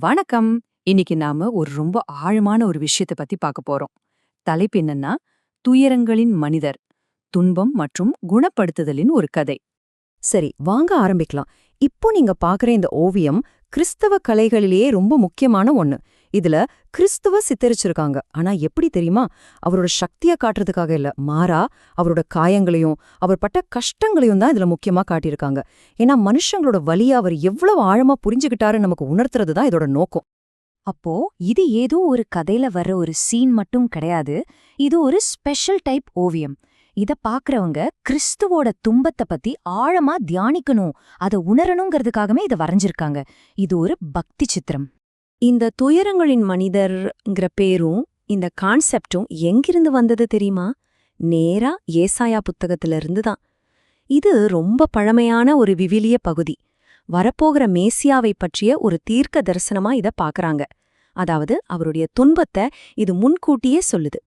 வணக்கம். இன்னைக்கு நாம ஒரு ரொம்ப ஆழமான ஒரு விஷயத்தை பத்தி பார்க்க போறோம். தலைப்பு என்னன்னா, துயரங்களின் மனிதர், துன்பம் மற்றும் குணப்படுத்துதலின் ஒரு கதை. சரி, வாங்க ஆரம்பிக்கலாம். இப்போ நீங்க பாக்குற இந்த ஓவியம் கிறிஸ்தவ கலைகளிலேயே ரொம்ப முக்கியமான ஒண்ணு. இதுல கிறிஸ்துவ சித்தரிச்சிருக்காங்க. ஆனா எப்படி தெரியுமா? அவரோட சக்திய காட்டுறதுக்காக இல்ல, மாறா அவரோட காயங்களையும் அவர் பட்ட கஷ்டங்களையும் தான் இதுல முக்கியமா காட்டியிருக்காங்க. ஏன்னா மனுஷங்களோட வலிய அவர் எவ்வளவு ஆழமா புரிஞ்சுக்கிட்டாருன்னு நமக்கு உணர்த்துறது தான் இதோட நோக்கம். அப்போ இது ஏதோ ஒரு கதையில வர்ற ஒரு சீன் மட்டும் கிடையாது. இது ஒரு ஸ்பெஷல் டைப் ஓவியம். இத பாக்குறவங்க கிறிஸ்துவோட துன்பத்தை பத்தி ஆழமா தியானிக்கணும், அத உணரணுங்கிறதுக்காகவே இத வரைஞ்சிருக்காங்க. இது ஒரு பக்தி சித்திரம். இந்த துயரங்களின் மனிதர்ங்கிற பேரும் இந்த கான்செப்டும் எங்கிருந்து வந்தது தெரியுமா? நேரா ஏசாயா புத்தகத்திலிருந்து தான். இது ரொம்ப பழமையான ஒரு விவிலிய பகுதி. வரப்போகிற மேசியாவை பற்றிய ஒரு தீர்க்க தரிசனமா இத பாக்குறாங்க. அதாவது அவருடைய துன்பத்தை இது முன்கூட்டியே சொல்லுது.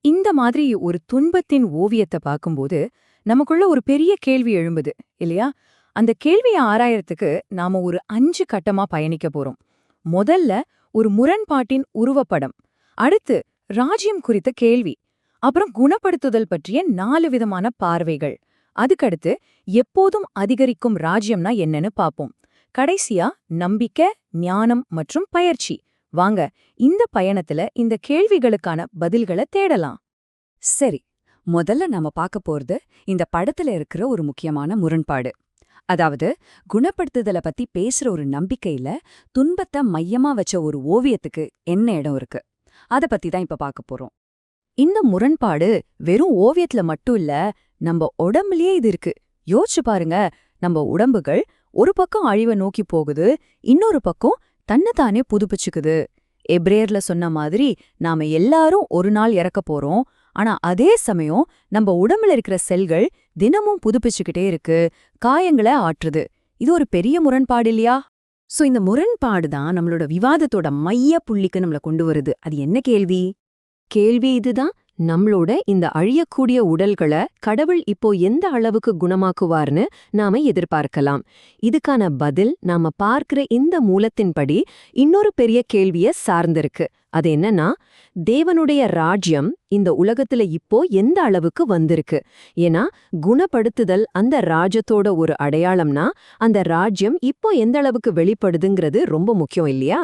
இந்த மாதிரி ஒரு துன்பத்தின் ஓவியத்தை பார்க்கும்போது நமக்குள்ள ஒரு பெரிய கேள்வி எழும்புது இல்லையா? அந்த கேள்வியை ஆராயறதுக்கு நாம ஒரு 5 கட்டமா பயணிக்க போறோம். முதல்ல ஒரு முரண்பாட்டின் உருவப்படம், அடுத்து ராஜ்யம் குறித்த கேள்வி, அப்புறம் குணப்படுத்துதல் பற்றிய 4 விதமான பார்வைகள், அதுக்கடுத்து எப்போதும் அதிகரிக்கும் ராஜ்யம்னா என்னன்னு பாப்போம். கடைசியா நம்பிக்கை, ஞானம் மற்றும் பயிற்சி. வாங்க இந்த பயணத்துல இந்த கேள்விகளுக்கான பதில்களை தேடலாம். சரி, முதல்ல நாம பார்க்க போறது இந்த படத்துல இருக்கிற ஒரு முக்கியமான முரண்பாடு. அதாவது குணப்படுத்துதல பத்தி பேசுற ஒரு நம்பிக்கையில துன்பத்தை மையமா வச்ச ஒரு ஓவியத்துக்கு என்ன இடம் இருக்கு, அத பத்தி தான் இப்ப பார்க்க போறோம். இந்த முரண்பாடு வெறும் ஓவியத்துல மட்டும் இல்ல, நம்ம உடம்புலயே இது இருக்கு. யோசிச்சு பாருங்க, நம்ம உடம்புகள் ஒரு பக்கம் அழிவை நோக்கி போகுது, இன்னொரு பக்கம் தன்னைத்தானே புதுப்பிச்சுக்குது. எப்ரேயர்ல சொன்ன மாதிரி நாம எல்லாரும் ஒரு நாள் இறக்க போறோம். ஆனா அதே சமயம் நம்ம உடம்புல இருக்கிற செல்கள் தினமும் புதுப்பிச்சுக்கிட்டே இருக்கு, காயங்களை ஆற்றுது. இது ஒரு பெரிய முரண்பாடு இல்லையா? சோ இந்த முரண்பாடு தான் நம்மளோட விவாதத்தோட மைய புள்ளிக்கு நம்மள கொண்டு வருது. அது என்ன கேள்வி? கேள்வி இதுதான், நம்மளோட இந்த அழியக்கூடிய உடல்களை கடவுள் இப்போ எந்த அளவுக்கு குணமாக்குவார்னு நாம எதிர்பார்க்கலாம். இதுக்கான பதில் நாம பார்க்கிற இந்த மூலத்தின்படி இன்னொரு பெரிய கேள்விய சார்ந்திருக்கு. அது என்னன்னா, தேவனுடைய ராஜ்யம் இந்த உலகத்துல இப்போ எந்த அளவுக்கு வந்திருக்கு? ஏன்னா குணப்படுத்துதல் அந்த ராஜ்யத்தோட ஒரு அடையாளம்னா, அந்த ராஜ்யம் இப்போ எந்த அளவுக்கு வெளிப்படுதுங்கிறது ரொம்ப முக்கியம் இல்லையா?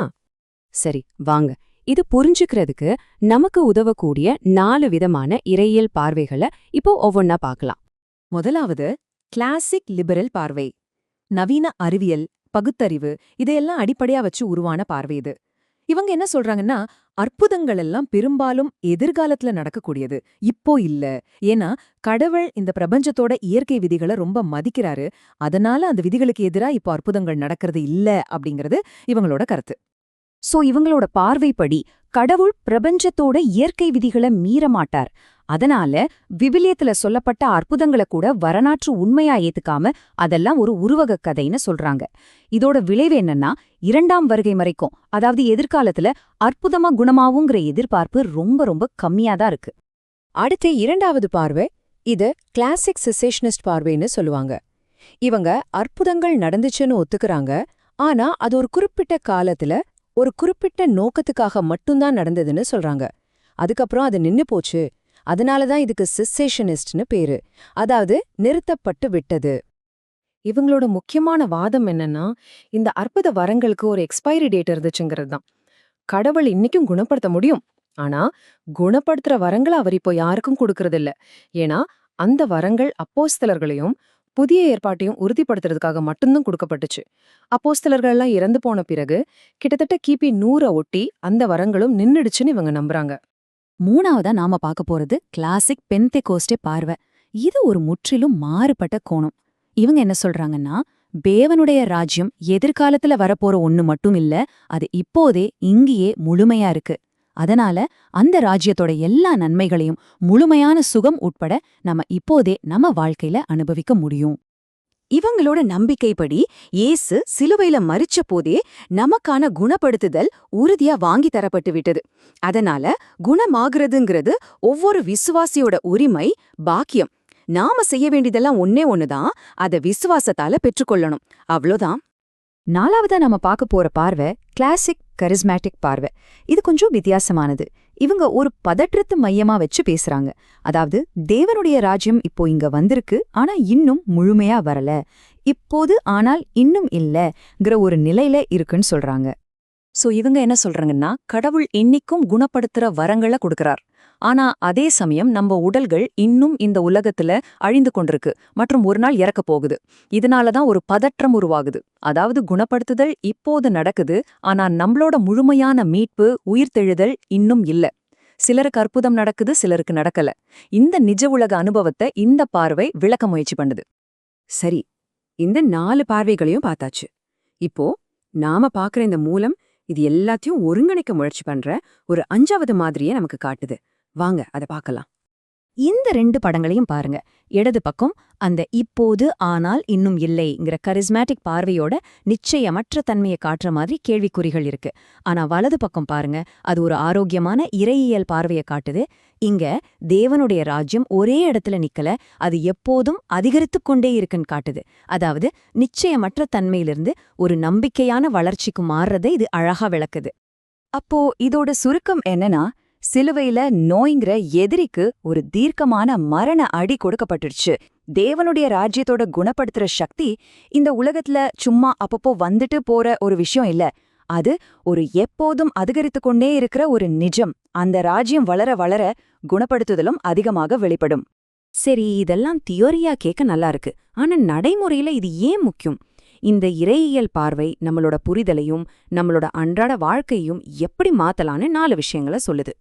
சரி, வாங்க இது புரிஞ்சுக்கிறதுக்கு நமக்கு உதவக்கூடிய 4 விதமான இறையியல் பார்வைகளை இப்போ ஒவ்வொன்னா பார்க்கலாம். முதலாவது கிளாசிக் லிபரல் பார்வை. நவீன அறிவியல், பகுத்தறிவு இதையெல்லாம் அடிப்படையா வச்சு உருவான பார்வை இது. இவங்க என்ன சொல்றாங்கன்னா, அற்புதங்கள் எல்லாம் பெரும்பாலும் எதிர்காலத்துல நடக்கக்கூடியது, இப்போ இல்ல. ஏன்னா கடவுள் இந்த பிரபஞ்சத்தோட இயற்கை விதிகளை ரொம்ப மதிக்கிறாரு, அதனால அந்த விதிகளுக்கு எதிரா இப்போ அற்புதங்கள் நடக்கிறது இல்ல அப்படிங்கிறது இவங்களோட கருத்து. சோ இவங்களோட பார்வைப்படி கடவுள் பிரபஞ்சத்தோட இயற்கை விதிகளை மீற மாட்டார். அதனால விவிலியத்துல சொல்லப்பட்ட அற்புதங்களை கூட வரலாற்று உண்மையா ஏத்துக்காம அதெல்லாம் ஒரு உருவக கதைன்னு சொல்றாங்க. இதோட விளைவு என்னன்னா, 2ஆம் வருகை வரைக்கும், அதாவது எதிர்காலத்துல அற்புதமா குணமாவுங்கிற எதிர்பார்ப்பு ரொம்ப ரொம்ப கம்மியாதான் இருக்கு. அடுத்த 2வது பார்வை, இது கிளாசிக் செசேஷனிஸ்ட் பார்வைன்னு சொல்லுவாங்க. இவங்க அற்புதங்கள் நடந்துச்சுன்னு ஒத்துக்கறாங்க, ஆனா அது ஒரு குறிப்பிட்ட காலத்துல ஒரு குறிப்பிட்ட நோக்கத்துக்காக மட்டும்தான் நடந்ததுன்னு சொல்றாங்க. அதுக்கப்புறம் அது நின்னு போச்சு, அதனாலதான் இதுக்கு செசேஷனிஸ்ட்னு பேரு, அதாவது நிறுத்தப்பட்டு விட்டது. இவங்களோட முக்கியமான வாதம் என்னன்னா, இந்த அற்புத வரங்களுக்கு ஒரு எக்ஸ்பைரி டேட் இருந்துச்சுங்கிறது தான். கடவுள் இன்னைக்கும் குணப்படுத்த முடியும், ஆனா குணப்படுத்துற வரங்களை அவர் இப்போ யாருக்கும் கொடுக்கறதில்ல. ஏன்னா அந்த வரங்கள் அப்போஸ்தலர்களையும் புதிய ஏற்பாட்டையும் உறுதிப்படுத்துறதுக்காக மட்டும்தான் கொடுக்கப்பட்டுச்சு. அப்போஸ்தலர்கள் எல்லாம் இறந்து போன பிறகு கிட்டத்தட்ட கிபி 100 ஒட்டி அந்த வரங்களும் நின்னுடுச்சுன்னு இவங்க நம்புறாங்க. 3ஆவதா நாம பார்க்க போறது கிளாசிக் பெந்தெகோஸ்டே பார்வை. இது ஒரு முற்றிலும் மாறுபட்ட கோணம். இவங்க என்ன சொல்றாங்கன்னா, தேவனுடைய ராஜ்யம் எதிர்காலத்துல வரப்போற ஒண்ணு மட்டும் இல்ல, அது இப்போதே இங்கேயே முழுமையா இருக்கு. அதனால அந்த ராஜ்யத்தோட எல்லா நன்மைகளையும் முழுமையான சுகம் உட்பட நம்ம இப்போதே நம்ம வாழ்க்கையில அனுபவிக்க முடியும். இவங்களோட நம்பிக்கைப்படி இயேசு சிலுவையில மரிச்ச போதே நமக்கான குணப்படுத்துதல் உறுதியா வாங்கி தரப்பட்டு விட்டது. அதனால குணமாகிறதுங்கிறது ஒவ்வொரு விசுவாசியோட உரிமை, பாக்கியம். நாம செய்ய வேண்டியதெல்லாம் ஒன்னே ஒண்ணுதான், அத விசுவாசத்தால பெற்றுக்கொள்ளணும். அவ்வளோதான். 4வதா நம்ம பார்க்க போற பார்வை கிளாசிக் கரிஸ்மேட்டிக் பார்வை. இது கொஞ்சம் வித்தியாசமானது. இவங்க ஒரு பதற்றத்து மையமா வச்சு பேசுறாங்க. அதாவது தேவனுடைய ராஜ்யம் இப்போ இங்க வந்திருக்கு, ஆனா இன்னும் முழுமையா வரல. இப்போது ஆனால் இன்னும் இல்லங்கிற ஒரு நிலையில இருக்குன்னு சொல்றாங்க. சோ இவங்க என்ன சொல்றாங்கன்னா, கடவுள் இன்னிக்கும் குணப்படுத்துற வரங்களை கொடுக்கறார். ஆனா அதே சமயம் நம்ம உடல்கள் இன்னும் இந்த உலகத்துல அழிந்து கொண்டிருக்கு மற்றும் ஒரு நாள் இறக்க போகுது. இதனாலதான் ஒரு பதற்றம் உருவாகுது. அதாவது குணப்படுத்துதல் இப்போது நடக்குது, ஆனா நம்மளோட முழுமையான மீட்பு, உயிர்த்தெழுதல் இன்னும் இல்ல. சிலருக்கு அற்புதம் நடக்குது, சிலருக்கு நடக்கல. இந்த நிஜ உலக அனுபவத்தை இந்த பார்வை விளக்க முயற்சி பண்ணுது. சரி, இந்த 4 பார்வைகளையும் பார்த்தாச்சு. இப்போ நாம பார்க்குற இந்த மூலம் இது எல்லாத்தையும் ஒருங்கிணைக்க முயற்சி பண்ற ஒரு 5வது மாதிரியே நமக்கு காட்டுது. வாங்க அத பார்க்கலாம். இந்த 2 படங்களையும் பாருங்க. இடது பக்கம் அந்த இப்போது ஆனால் இன்னும் இல்லைங்கிற கரிஸ்மேட்டிக் பார்வையோட நிச்சயமற்ற தன்மையை காட்டுற மாதிரி கேள்விக்குறிகள் இருக்கு. ஆனா வலது பக்கம் பாருங்க, அது ஒரு ஆரோக்கியமான இறையியல் பார்வையை காட்டுது. இங்க தேவனுடைய ராஜ்யம் ஒரே இடத்துல நிக்கல, அது எப்போதும் அதிகரித்துக் கொண்டே இருக்குன்னு காட்டுது. அதாவது நிச்சயமற்ற தன்மையிலிருந்து ஒரு நம்பிக்கையான வளர்ச்சிக்கு மாறுறதை இது அழகா விளக்குது. அப்போ இதோட சுருக்கம் என்னன்னா, சிலுவையில நோய்ங்கிற எதிரிக்கு ஒரு தீர்க்கமான மரண அடி கொடுக்கப்பட்டுடுச்சு. தேவனுடைய ராஜ்யத்தோட குணப்படுத்துற சக்தி இந்த உலகத்துல சும்மா அப்பப்போ வந்துட்டு போற ஒரு விஷயம் இல்ல. அது ஒரு எப்போதும் அதிகரித்து கொண்டே இருக்கிற ஒரு நிஜம். அந்த ராஜ்யம் வளர வளர குணப்படுத்துதலும் அதிகமாக வெளிப்படும். சரி, இதெல்லாம் தியோரியா கேட்க நல்லா இருக்கு. ஆனா நடைமுறையில இது ஏன் முக்கியம்? இந்த இறையியல் பார்வை நம்மளோட புரிதலையும் நம்மளோட அன்றாட வாழ்க்கையும் எப்படி மாத்தலான்னு 4 விஷயங்களை சொல்லுது.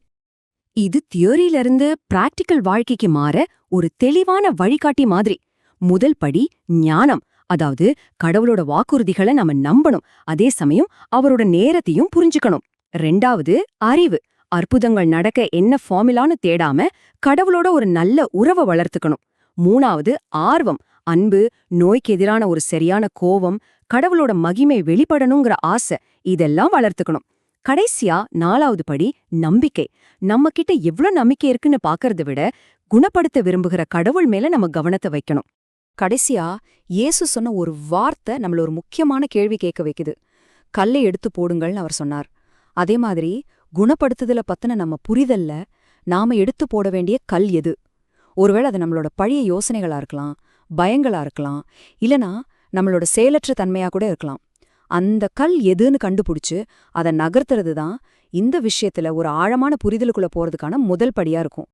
இது தியோரியிலிருந்து பிராக்டிக்கல் வாழ்க்கைக்கு மாற ஒரு தெளிவான வழிகாட்டி மாதிரி. முதல் படி ஞானம். அதாவது கடவுளோட வாக்குறுதிகளை நம்ம நம்பணும், அதே சமயம் அவரோட நேரத்தையும் புரிஞ்சுக்கணும். 2வது அறிவு. அற்புதங்கள் நடக்க என்ன ஃபார்முலான்னு தேடாம கடவுளோட ஒரு நல்ல உறவை வளர்த்துக்கணும். 3வது ஆர்வம். அன்பு, நோய்க்கு எதிரான ஒரு சரியான கோவம், கடவுளோட மகிமை வெளிப்படணுங்கிற ஆசை, இதெல்லாம் வளர்த்துக்கணும். கடைசியா 4வது படி நம்பிக்கை. நம்ம கிட்ட எவ்ளோ நம்பிக்கை இருக்குன்னு பாக்கறத விட குணப்படுத்த விரும்புகிற கடவுள் மேல நம்ம கவனத்தை வைக்கணும். கடைசியா இயேசு சொன்ன ஒரு வார்த்தை நம்மள ஒரு முக்கியமான கேள்வி கேட்க வைக்குது. கல்லை எடுத்து போடுங்கள்னு அவர் சொன்னார். அதே மாதிரி குணப்படுத்துதல பத்தின நம்ம புரிதல்ல நாம எடுத்து போட வேண்டிய கல் எது? ஒருவேளை அது நம்மளோட பழைய யோசனைகளா இருக்கலாம், பயங்களா இருக்கலாம், இல்லனா நம்மளோட செயலற்ற தன்மையா கூட இருக்கலாம். அந்த கல் எதுன்னு கண்டுபிடிச்சு அதை நகர்த்துறது தான் இந்த விஷயத்துல ஒரு ஆழமான புரிதலுக்குள்ள போறதுக்கான முதல் படியா இருக்கும்.